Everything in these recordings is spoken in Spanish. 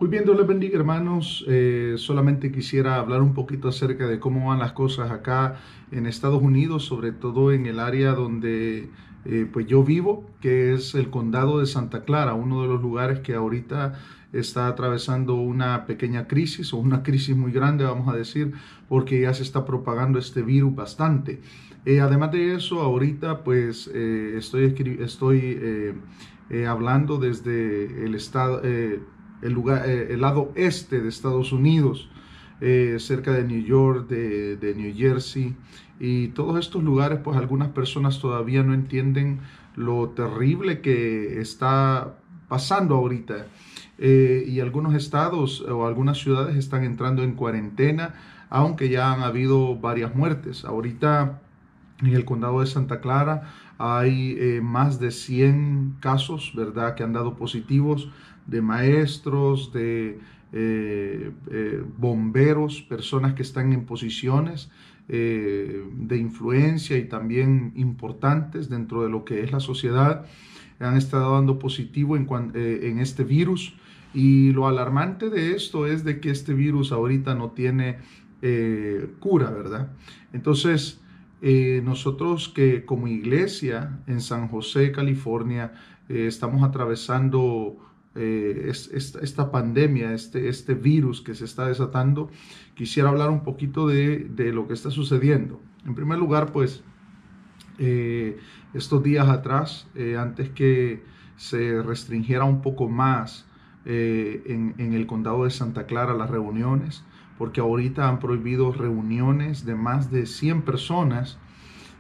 Muy bien, Dios les bendiga, hermanos. Solamente quisiera hablar un poquito acerca de cómo van las cosas acá en Estados Unidos, sobre todo en el área donde pues yo vivo, que es el condado de Santa Clara, uno de los lugares que ahorita está atravesando una pequeña crisis o una crisis muy grande, vamos a decir, porque ya se está propagando este virus bastante. Además de eso, ahorita pues estoy hablando desde el estado, el lado este de Estados Unidos, cerca de New York, de New Jersey, y todos estos lugares, pues algunas personas todavía no entienden lo terrible que está pasando ahorita. Y algunos estados o algunas ciudades están entrando en cuarentena, aunque ya han habido varias muertes. Ahorita en el condado de Santa Clara hay más de 100 casos, ¿verdad?, que han dado positivos de maestros, de bomberos, personas que están en posiciones de influencia y también importantes dentro de lo que es la sociedad, han estado dando positivo en este virus. Y lo alarmante de esto es de que este virus ahorita no tiene cura, ¿verdad? Entonces, nosotros que como iglesia en San José, California, estamos atravesando esta pandemia, este virus que se está desatando. Quisiera hablar un poquito de lo que está sucediendo. En primer lugar, pues, estos días atrás, antes que se restringiera un poco más en el condado de Santa Clara las reuniones, porque ahorita han prohibido reuniones de más de 100 personas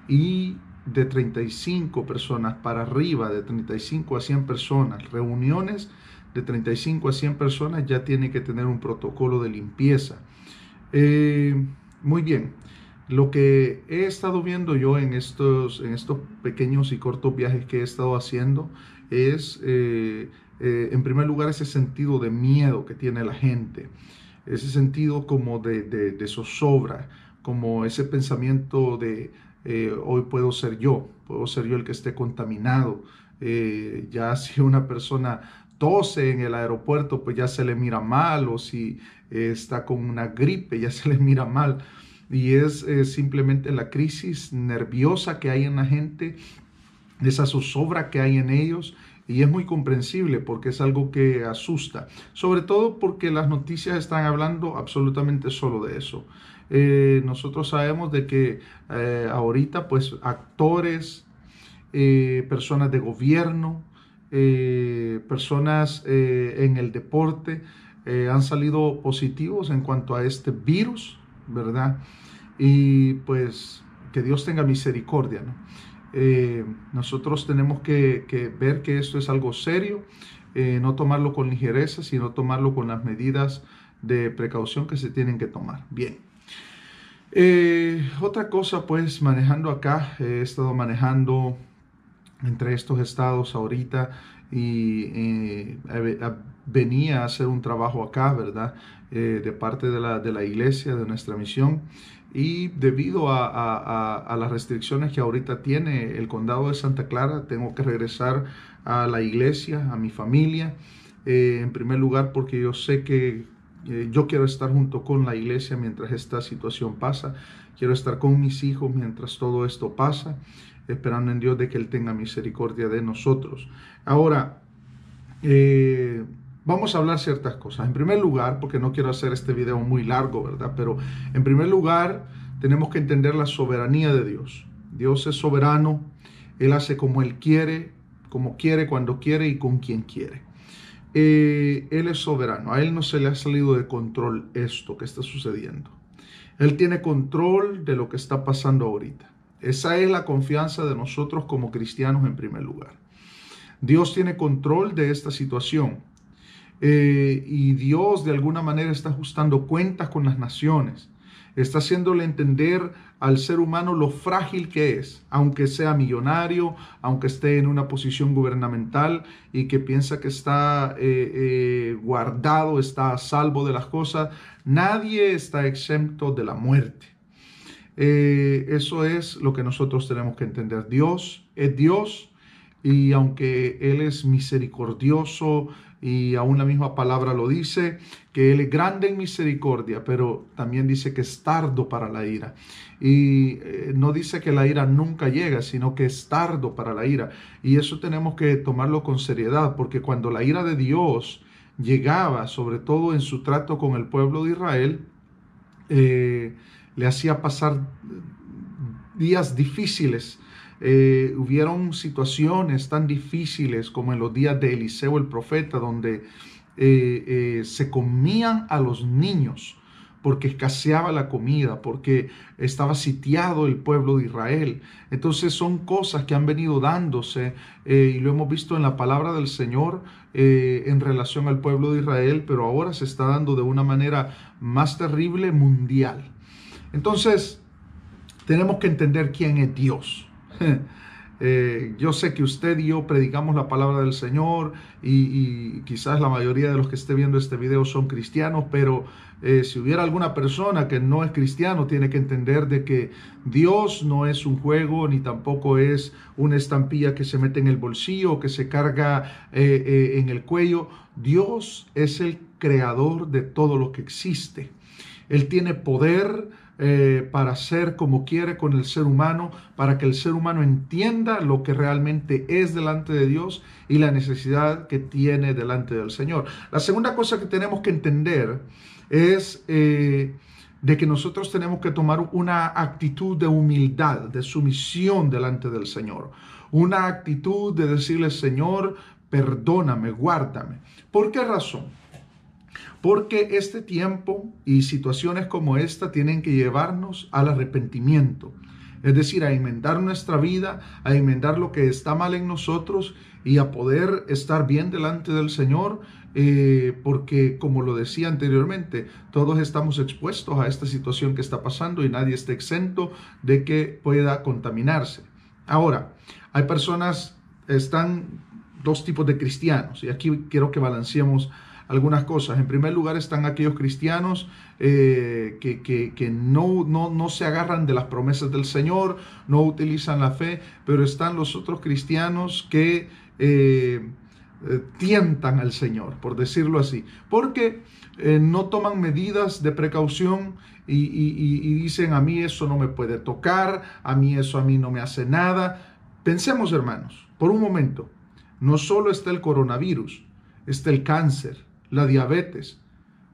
y de 35 personas para arriba, de 35 a 100 personas. Reuniones de 35 a 100 personas ya tiene que tener un protocolo de limpieza. Muy bien, lo que he estado viendo yo en estos pequeños y cortos viajes que he estado haciendo es, en primer lugar, ese sentido de miedo que tiene la gente, ese sentido como de zozobra, como ese pensamiento de hoy puedo ser yo el que esté contaminado. Ya si una persona tose en el aeropuerto, pues ya se le mira mal, o si está con una gripe, ya se le mira mal. Y es simplemente la crisis nerviosa que hay en la gente, esa zozobra que hay en ellos. Y es muy comprensible porque es algo que asusta, sobre todo porque las noticias están hablando absolutamente solo de eso. Nosotros sabemos de que ahorita pues actores, personas de gobierno, personas en el deporte han salido positivos en cuanto a este virus, ¿verdad? Y pues que Dios tenga misericordia, ¿no? Nosotros tenemos que ver que esto es algo serio, no tomarlo con ligereza, sino tomarlo con las medidas de precaución que se tienen que tomar. Bien. Otra cosa, pues, manejando acá, he estado manejando entre estos estados ahorita y venía a hacer un trabajo acá, ¿verdad? De parte de la iglesia, de nuestra misión. Y debido a las restricciones que ahorita tiene el condado de Santa Clara, tengo que regresar a la iglesia, a mi familia. En primer lugar, porque yo sé que yo quiero estar junto con la iglesia mientras esta situación pasa. Quiero estar con mis hijos mientras todo esto pasa, esperando en Dios de que Él tenga misericordia de nosotros. Ahora, vamos a hablar ciertas cosas. En primer lugar, porque no quiero hacer este video muy largo, ¿verdad? Pero en primer lugar, tenemos que entender la soberanía de Dios. Dios es soberano. Él hace como Él quiere, como quiere, cuando quiere y con quien quiere. Él es soberano. A Él no se le ha salido de control esto que está sucediendo. Él tiene control de lo que está pasando ahorita. Esa es la confianza de nosotros como cristianos en primer lugar. Dios tiene control de esta situación. Y Dios de alguna manera está ajustando cuentas con las naciones. Está haciéndole entender al ser humano lo frágil que es, aunque sea millonario, aunque esté en una posición gubernamental y que piensa que está guardado, está a salvo de las cosas. Nadie está exento de la muerte. Eso es lo que nosotros tenemos que entender. Dios es Dios, y aunque Él es misericordioso, y aún la misma palabra lo dice, que Él es grande en misericordia, pero también dice que es tardo para la ira. Y no dice que la ira nunca llega, sino que es tardo para la ira. Y eso tenemos que tomarlo con seriedad, porque cuando la ira de Dios llegaba, sobre todo en su trato con el pueblo de Israel, le hacía pasar días difíciles. Hubieron situaciones tan difíciles como en los días de Eliseo el profeta, donde se comían a los niños porque escaseaba la comida, porque estaba sitiado el pueblo de Israel. Entonces son cosas que han venido dándose y lo hemos visto en la palabra del Señor en relación al pueblo de Israel, pero ahora se está dando de una manera más terrible, mundial. Entonces tenemos que entender quién es Dios. Yo sé que usted y yo predicamos la palabra del Señor y quizás la mayoría de los que esté viendo este video son cristianos, pero si hubiera alguna persona que no es cristiano, tiene que entender de que Dios no es un juego, ni tampoco es una estampilla que se mete en el bolsillo o que se carga en el cuello. Dios es el creador de todo lo que existe. Él tiene poder para hacer como quiere con el ser humano, para que el ser humano entienda lo que realmente es delante de Dios y la necesidad que tiene delante del Señor. La segunda cosa que tenemos que entender es de que nosotros tenemos que tomar una actitud de humildad, de sumisión delante del Señor. Una actitud de decirle: Señor, perdóname, guárdame. ¿Por qué razón? Porque este tiempo y situaciones como esta tienen que llevarnos al arrepentimiento. Es decir, a enmendar nuestra vida, a enmendar lo que está mal en nosotros y a poder estar bien delante del Señor, porque como lo decía anteriormente, todos estamos expuestos a esta situación que está pasando y nadie está exento de que pueda contaminarse. Ahora, hay personas, están dos tipos de cristianos y aquí quiero que balanceemos algunas cosas. En primer lugar están aquellos cristianos que no se agarran de las promesas del Señor, no utilizan la fe, pero están los otros cristianos que tientan al Señor, por decirlo así, porque no toman medidas de precaución y dicen: a mí eso no me puede tocar, a mí no me hace nada. Pensemos, hermanos, por un momento, no solo está el coronavirus, está el cáncer, la diabetes.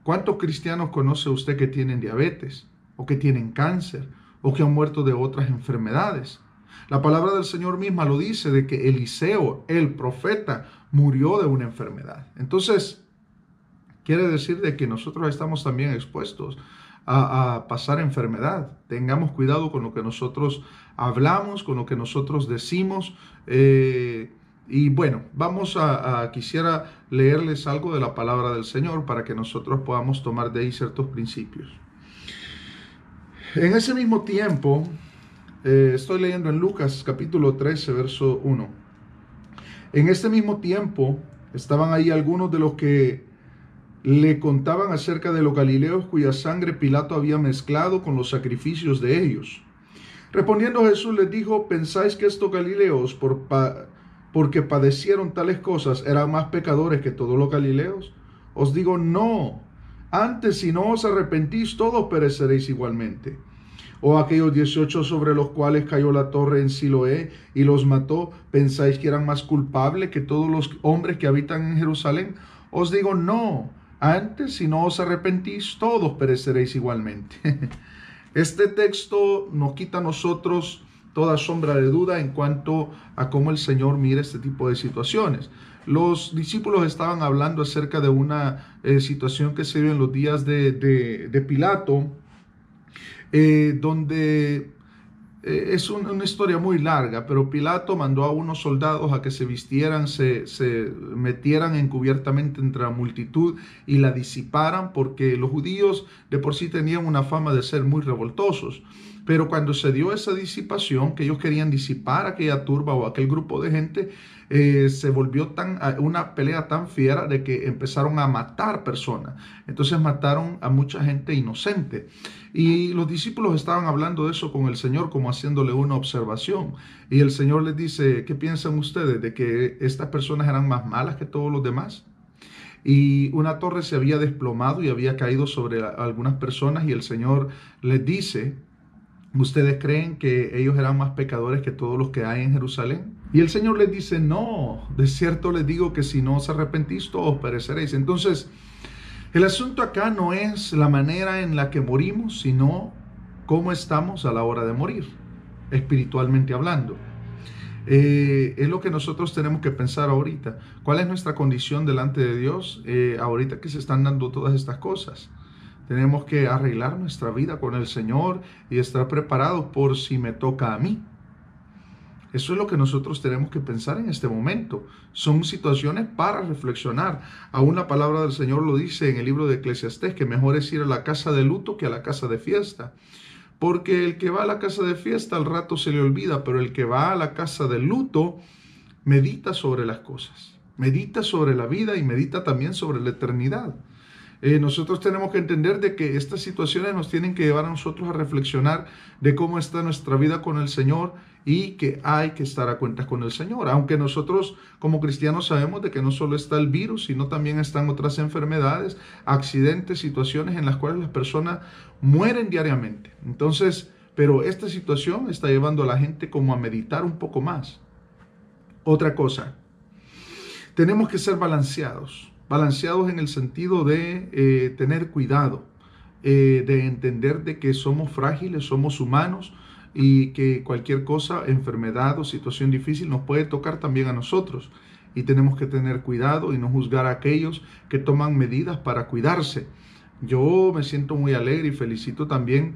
¿Cuántos cristianos conoce usted que tienen diabetes o que tienen cáncer o que han muerto de otras enfermedades? La palabra del Señor misma lo dice, de que Eliseo, el profeta, murió de una enfermedad. Entonces, quiere decir de que nosotros estamos también expuestos a pasar enfermedad. Tengamos cuidado con lo que nosotros hablamos, con lo que nosotros decimos. Y bueno, quisiera leerles algo de la palabra del Señor para que nosotros podamos tomar de ahí ciertos principios. En ese mismo tiempo, estoy leyendo en Lucas capítulo 13, verso 1. En este mismo tiempo estaban ahí algunos de los que le contaban acerca de los galileos cuya sangre Pilato había mezclado con los sacrificios de ellos. Respondiendo Jesús les dijo: ¿pensáis que estos galileos porque padecieron tales cosas eran más pecadores que todos los galileos? Os digo, no. Antes, si no os arrepentís, todos pereceréis igualmente. O aquellos 18 sobre los cuales cayó la torre en Siloé y los mató, ¿pensáis que eran más culpables que todos los hombres que habitan en Jerusalén? Os digo, no. Antes, si no os arrepentís, todos pereceréis igualmente. Este texto nos quita a nosotros toda sombra de duda en cuanto a cómo el Señor mira este tipo de situaciones. Los discípulos estaban hablando acerca de una situación que se dio en los días de Pilato, donde es una historia muy larga, pero Pilato mandó a unos soldados a que se vistieran, se metieran encubiertamente entre la multitud y la disiparan, porque los judíos de por sí tenían una fama de ser muy revoltosos. Pero cuando se dio esa disipación, que ellos querían disipar aquella turba o aquel grupo de gente, se volvió una pelea tan fiera de que empezaron a matar personas. Entonces mataron a mucha gente inocente. Y los discípulos estaban hablando de eso con el Señor, como haciéndole una observación. Y el Señor les dice: ¿qué piensan ustedes? ¿De que estas personas eran más malas que todos los demás? y una torre se había desplomado y había caído sobre algunas personas, y el Señor les dice: ¿ustedes creen que ellos eran más pecadores que todos los que hay en Jerusalén? Y el Señor les dice: no, de cierto les digo que si no os arrepentís, todos pereceréis. Entonces, el asunto acá no es la manera en la que morimos, sino cómo estamos a la hora de morir, espiritualmente hablando. Es lo que nosotros tenemos que pensar ahorita. ¿Cuál es nuestra condición delante de Dios ahorita que se están dando todas estas cosas? Tenemos que arreglar nuestra vida con el Señor y estar preparados por si me toca a mí. Eso es lo que nosotros tenemos que pensar en este momento. Son situaciones para reflexionar. Aún la palabra del Señor lo dice en el libro de Eclesiastés, que mejor es ir a la casa de luto que a la casa de fiesta. Porque el que va a la casa de fiesta al rato se le olvida, pero el que va a la casa de luto medita sobre las cosas, medita sobre la vida y medita también sobre la eternidad. Nosotros tenemos que entender de que estas situaciones nos tienen que llevar a nosotros a reflexionar de cómo está nuestra vida con el Señor y que hay que estar a cuentas con el Señor. Aunque nosotros como cristianos sabemos de que no solo está el virus, sino también están otras enfermedades, accidentes, situaciones en las cuales las personas mueren diariamente. Entonces, pero esta situación está llevando a la gente como a meditar un poco más. Otra cosa, tenemos que ser balanceados en el sentido de tener cuidado, de entender de que somos frágiles, somos humanos y que cualquier cosa, enfermedad o situación difícil nos puede tocar también a nosotros. Y tenemos que tener cuidado y no juzgar a aquellos que toman medidas para cuidarse. Yo me siento muy alegre y felicito también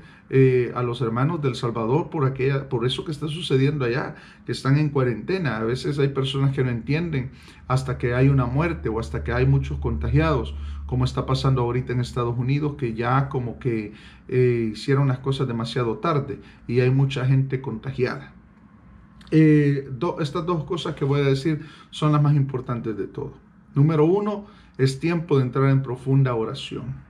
a los hermanos del Salvador por eso que está sucediendo allá, que están en cuarentena. A veces hay personas que no entienden hasta que hay una muerte o hasta que hay muchos contagiados, como está pasando ahorita en Estados Unidos, que ya como que hicieron las cosas demasiado tarde y hay mucha gente contagiada. Estas dos cosas que voy a decir son las más importantes de todo. Número uno, es tiempo de entrar en profunda oración.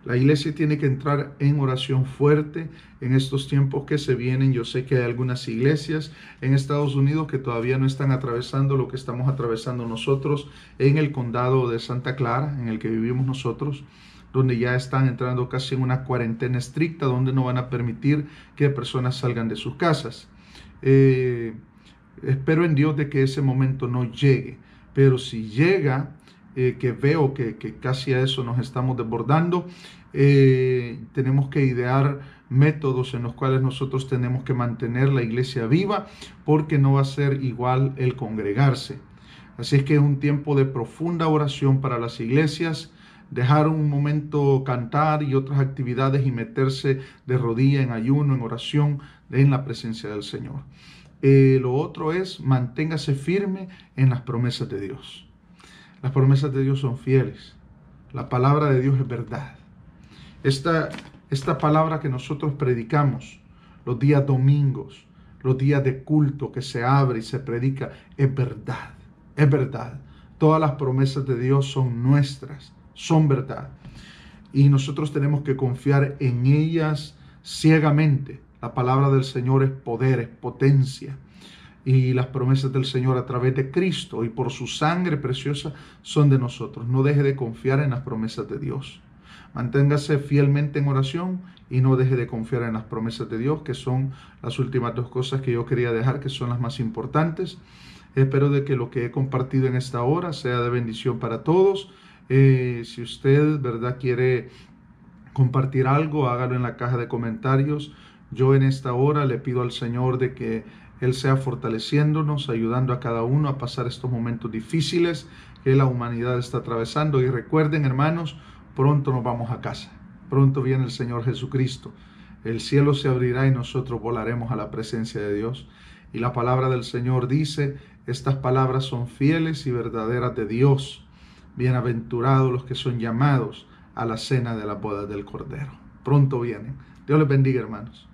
La iglesia tiene que entrar en oración fuerte en estos tiempos que se vienen. Yo sé que hay algunas iglesias en Estados Unidos que todavía no están atravesando lo que estamos atravesando nosotros en el condado de Santa Clara, en el que vivimos nosotros, donde ya están entrando casi en una cuarentena estricta, donde no van a permitir que personas salgan de sus casas. Espero en Dios de que ese momento no llegue, pero si llega, que veo que casi a eso nos estamos desbordando, tenemos que idear métodos en los cuales nosotros tenemos que mantener la iglesia viva, porque no va a ser igual el congregarse. Así es que es un tiempo de profunda oración para las iglesias, dejar un momento cantar y otras actividades y meterse de rodilla en ayuno, en oración, en la presencia del Señor. Lo otro es, manténgase firme en las promesas de Dios. Las promesas de Dios son fieles. La palabra de Dios es verdad. Esta palabra que nosotros predicamos los días domingos, los días de culto que se abre y se predica, es verdad. Es verdad. Todas las promesas de Dios son nuestras, son verdad. Y nosotros tenemos que confiar en ellas ciegamente. La palabra del Señor es poder, es potencia. Y las promesas del Señor a través de Cristo y por su sangre preciosa son de nosotros. No deje de confiar en las promesas de Dios. Manténgase fielmente en oración y no deje de confiar en las promesas de Dios, que son las últimas dos cosas que yo quería dejar, que son las más importantes. Espero de que lo que he compartido en esta hora sea de bendición para todos. Si usted, ¿verdad?, quiere compartir algo, hágalo en la caja de comentarios. Yo en esta hora le pido al Señor de que Él sea fortaleciéndonos, ayudando a cada uno a pasar estos momentos difíciles que la humanidad está atravesando. Y recuerden, hermanos, pronto nos vamos a casa. Pronto viene el Señor Jesucristo. El cielo se abrirá y nosotros volaremos a la presencia de Dios. Y la palabra del Señor dice, estas palabras son fieles y verdaderas de Dios. Bienaventurados los que son llamados a la cena de la boda del Cordero. Pronto vienen. Dios les bendiga, hermanos.